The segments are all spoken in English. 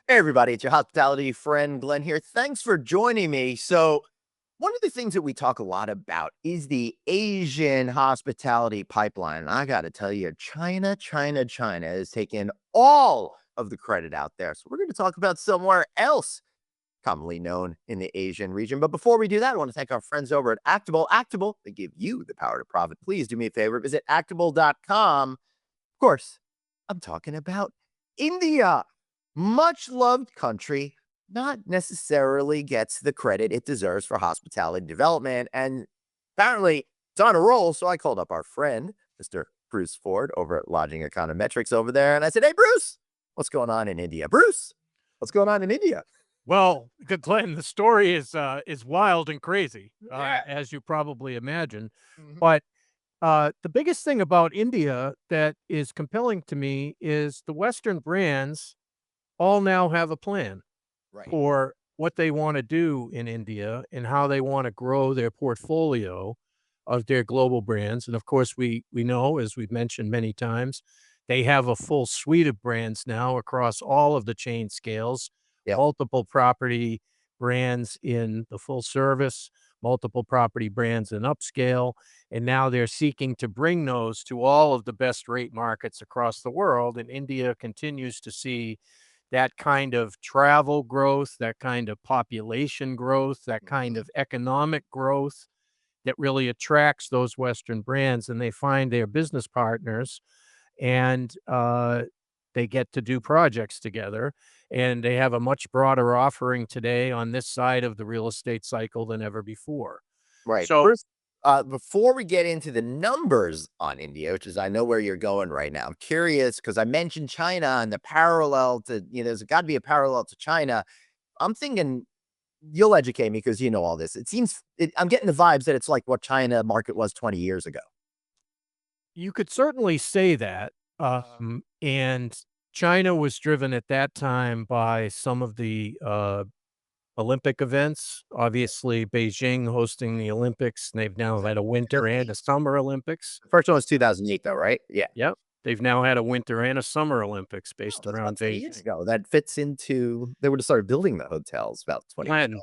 Hey everybody, it's your hospitality friend Glenn here. Thanks for joining me. So, one of the things that we talk a lot about is the Asian hospitality pipeline. And I got to tell you, China has taken all of the credit out there. So, we're going to talk about somewhere else commonly known in the Asian region. But before we do that, I want to thank our friends over at Actabl. Actabl, they give you the power to profit. Please do me a favor, visit actabl.com. Of course, I'm talking about India. Much loved country, not necessarily gets the credit it deserves for hospitality development. And apparently it's on a roll. So I called up our friend, Mr. Bruce Ford over at Lodging Econometrics over there. And I said, hey, Bruce, what's going on in India? Bruce, what's going on in India? Well, Glenn, the story is wild and crazy, Yeah. as you probably imagine. Mhm. But the biggest thing about India that is compelling to me is the Western brands all now have a plan Right. for what they want to do in India and how they want to grow their portfolio of their global brands. And of course, we know, as we've mentioned many times, they have a full suite of brands now across all of the chain scales, Yep. multiple property brands in the full service, multiple property brands in upscale, and now they're seeking to bring those to all of the best rate markets across the world. And India continues to see that kind of travel growth, that kind of population growth, that kind Mhm. of economic growth that really attracts those Western brands, and they find their business partners, and they get to do projects together, and they have a much broader offering today on this side of the real estate cycle than ever before. Right. So First, before we get into the numbers on India, which is I know where you're going right now, I'm curious because I mentioned China and the parallel to, there's got to be a parallel to China. I'm thinking you'll educate me because you know all this. I'm getting the vibes that it's like what China market was 20 years ago. you could certainly say that, and China was driven at that time by some of the Olympic events. Obviously, Beijing hosting the Olympics. They've now had a winter and a summer Olympics. First one was 2008, though, right? Yeah. Yep. They've now had a winter and a summer Olympics Oh, based that's about around 20 years Beijing. ago. That fits into, they would have started building the hotels about 20 years ago.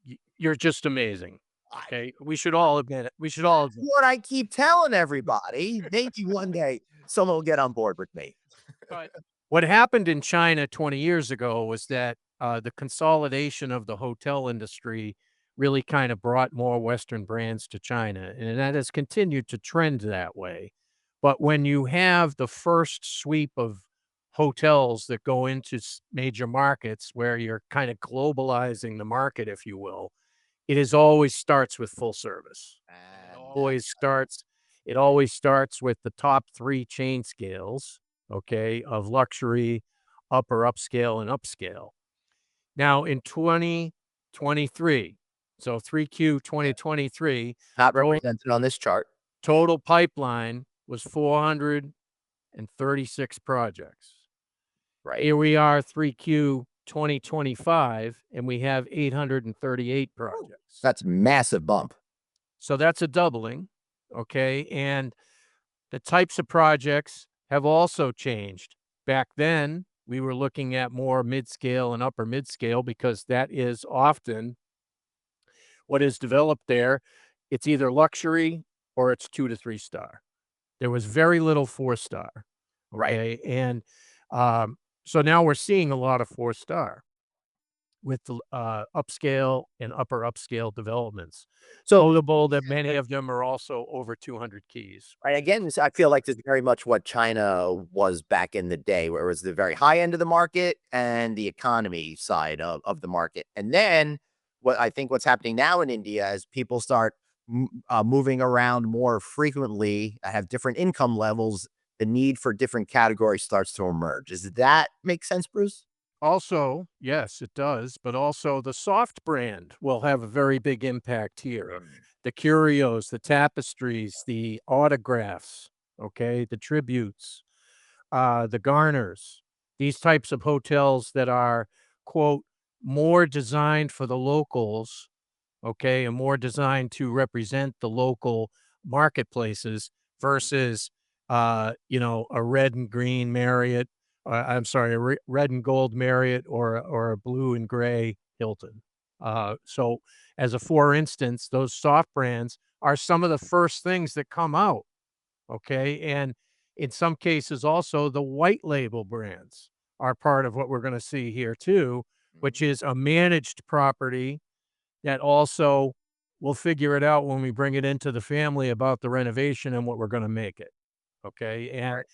Glenn, you're just amazing. I, Okay. We should all admit it. We should all admit. what I keep telling everybody. Maybe one day someone will get on board with me. But what happened in China 20 years ago was that the consolidation of the hotel industry really kind of brought more Western brands to China, and that has continued to trend that way. But when you have the first sweep of hotels that go into major markets where you're kind of globalizing the market, if you will, it is always starts with full service. And And that's it always starts with the top 3 chain scales, okay, of luxury, upper upscale, and upscale. Now in 2023, so 3Q yeah, 2023, not total represented on this chart. total pipeline was 436 projects. Right. Here we are 3Q 2025, and we have 838 Woo. projects. That's a massive bump. So that's a doubling, okay, and the types of projects have also changed. Back then, we were looking at more mid-scale and upper mid-scale because that is often what is developed there. It's either luxury or it's 2 to 3 star. There was very little 4-star, Right. okay, and, so now we're seeing a lot of 4-star with the, upscale and upper upscale developments. So, Notable that many of them are also over 200 keys. right, again, I feel like this is very much what China was back in the day, where it was the very high end of the market and the economy side of the market. And then what I think what's happening now in India is people start moving around more frequently, have different income levels. The need for different categories starts to emerge. Does that make sense, Bruce? Also, yes, it does, but also the soft brand will have a very big impact here. Mm. The curios, the tapestries, the autographs, okay, the tributes, the garners, these types of hotels that are, quote, more designed for the locals, okay, and more designed to represent the local marketplaces versus, a red and green Marriott I'm sorry, a red and gold Marriott or a blue and gray Hilton. So as a for instance, those soft brands are some of the first things that come out, okay? And in some cases also the white label brands are part of what we're gonna see here too, which Mhm. is a managed property that also will figure it out when we bring it into the family about the renovation and what we're gonna make it, okay? And Right.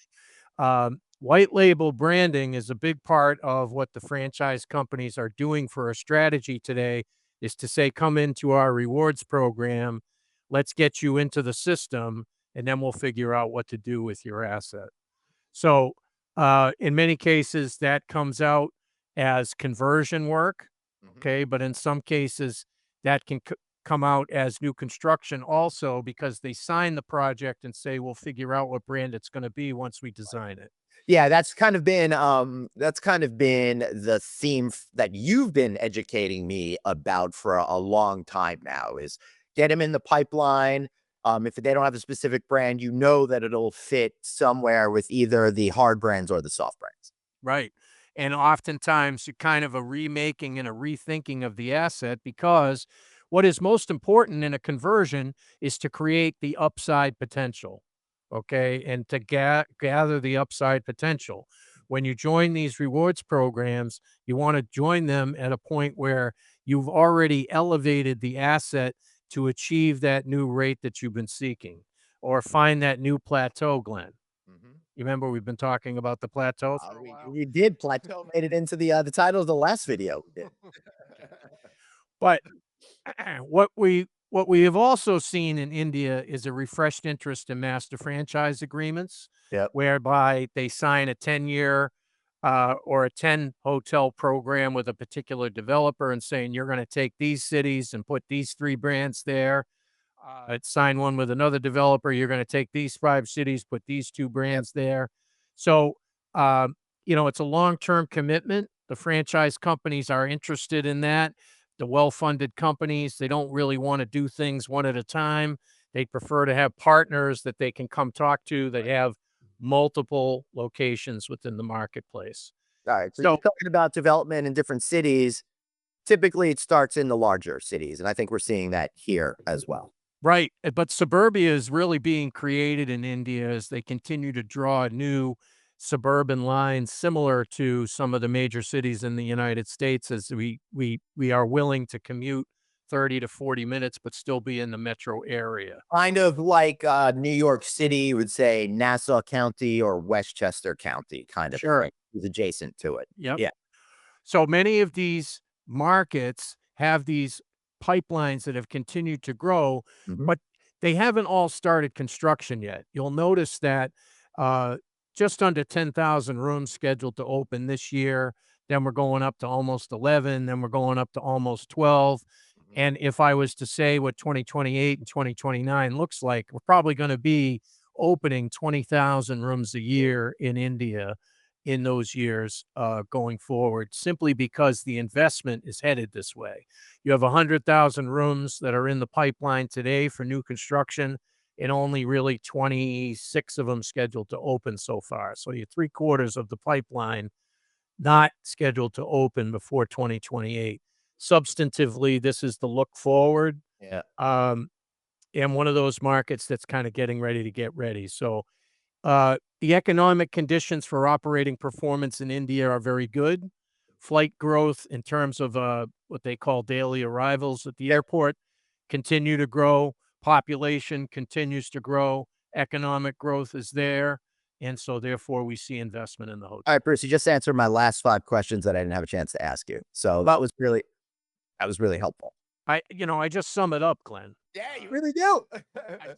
white label branding is a big part of what the franchise companies are doing for a strategy today is to say, come into our rewards program, let's get you into the system, and then we'll figure out what to do with your asset. So, in many cases, that comes out as conversion work, Mhm. okay? But in some cases, that can come out as new construction also because they sign the project and say, we'll figure out what brand it's going to be once we design it. Yeah, that's kind of been the theme that you've been educating me about for a long time now is get them in the pipeline. If they don't have a specific brand, you know that it'll fit somewhere with either the hard brands or the soft brands. Right. And oftentimes, you kind of a remaking and a rethinking of the asset because what is most important in a conversion is to create the upside potential, okay, and to gather the upside potential. When you join these rewards programs, you want to join them at a point where you've already elevated the asset to achieve that new rate that you've been seeking or find that new plateau, Glenn. Mhm. You remember we've been talking about the plateaus for a We while? we did plateau made it into the title of the last video. We did. But what we have also seen in India is a refreshed interest in master franchise agreements, Yep. whereby they sign a 10-year or a 10 hotel program with a particular developer and saying you're going to take these cities and put these three brands there. Sign one with another developer. You're going to take these five cities, put these two Yep. brands there. So, it's a long term commitment. The franchise companies are interested in that. The well funded companies, they don't really want to do things one at a time. They prefer to have partners that they can come talk to that Right. have multiple locations within the marketplace. All right. So you're So, talking about development in different cities. Typically, it starts in the larger cities, and I think we're seeing that here as well. right, but suburbia is really being created in India as they continue to draw new suburban lines similar to some of the major cities in the United States as we are willing to commute 30 to 40 minutes, but still be in the metro area. Kind of like New York City would say Nassau County or Westchester County kind of Sure. thing is adjacent to it. Yep. Yeah. So many of these markets have these pipelines that have continued to grow, Mhm. but they haven't all started construction yet. You'll notice that uh, just under 10,000 rooms scheduled to open this year. Then we're going up to almost 11. Then we're going up to almost 12. Mhm. And if I was to say what 2028 and 2029 looks like, we're probably going to be opening 20,000 rooms a year in India in those years going forward, simply because the investment is headed this way. You have 100,000 rooms that are in the pipeline today for new construction, and only really 26 of them scheduled to open so far. So you're three quarters of the pipeline not scheduled to open before 2028. Substantively, this is the look forward. Yeah. Um, and one of those markets that's kind of getting ready to get ready. So the economic conditions for operating performance in India are very good. Flight growth in terms of what they call daily arrivals at the airport continue to grow. Population continues to grow. Economic growth is there. And so therefore we see investment in the All right, hotel. Bruce, you just answered my last 5 questions that I didn't have a chance to ask you. So that was really helpful. I just sum it up, Glenn. Yeah, you Uh, really do.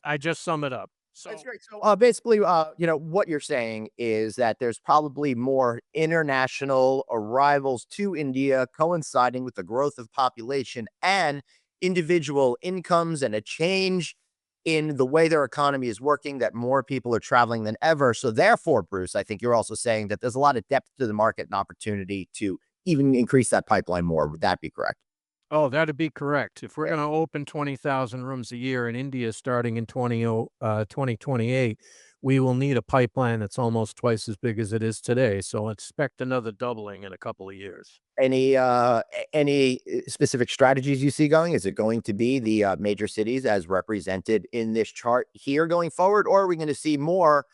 I just sum it up. That's So great. So, basically, what you're saying is that there's probably more international arrivals to India coinciding with the growth of population and individual incomes and a change in the way their economy is working, that more people are traveling than ever. So, therefore, Bruce, I think you're also saying that there's a lot of depth to the market and opportunity to even increase that pipeline more. Would that be correct? oh, that'd be correct. If we're gonna open 20,000 rooms a year in India starting in 2028, we will need a pipeline that's almost twice as big as it is today. So expect another doubling in a couple of years. Any specific strategies you see going? Is it going to be the major cities as represented in this chart here going forward, or are we going to see more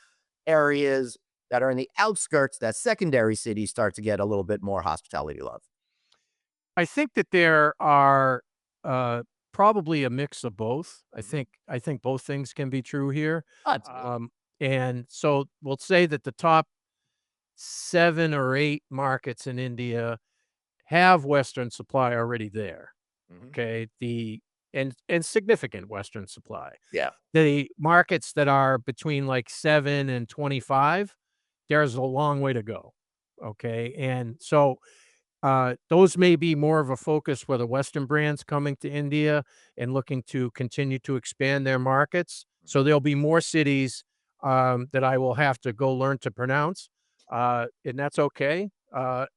areas that are in the outskirts, that secondary cities start to get a little bit more hospitality love? I think that there are, probably a mix of both. Mhm. I think both things can be true here. Absolutely. Um, and so we'll say that the top 7 or 8 markets in India have Western supply already there, Mhm. okay? And significant Western supply. Yeah. The markets that are between, like, 7 and 25, there's a long way to go, okay? And so those may be more of a focus for the Western brands coming to India and looking to continue to expand their markets. So there'll be more cities that I will have to go learn to pronounce, and that's okay. But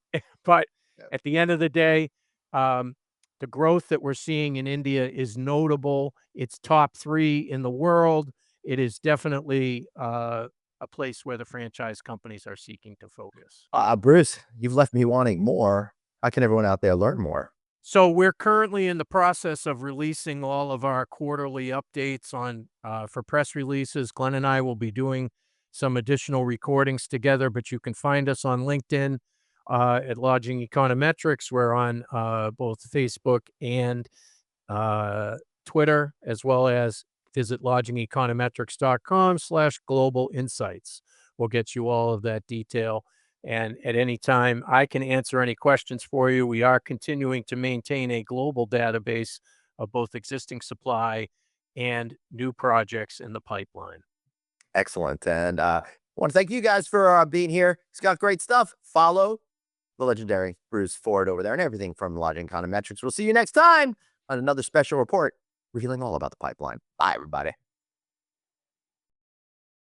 Yeah. at the end of the day, um, the growth that we're seeing in India is notable. It's top 3 in the world. It is definitely a place where the franchise companies are seeking to focus. Bruce, you've left me wanting more. How can everyone out there learn more? So we're currently in the process of releasing all of our quarterly updates on for press releases. Glenn and I will be doing some additional recordings together, but you can find us on LinkedIn at Lodging Econometrics. We're on both Facebook and uh, Twitter, as well as visit lodgingeconometrics.com/global insights. We'll get you all of that detail. And at any time, I can answer any questions for you. We are continuing to maintain a global database of both existing supply and new projects in the pipeline. Excellent. And I want to thank you guys for being here. It's got great stuff. Follow the legendary Bruce Ford over there and everything from Lodging Econometrics. We'll see you next time on another special report revealing all about the pipeline. Bye, everybody.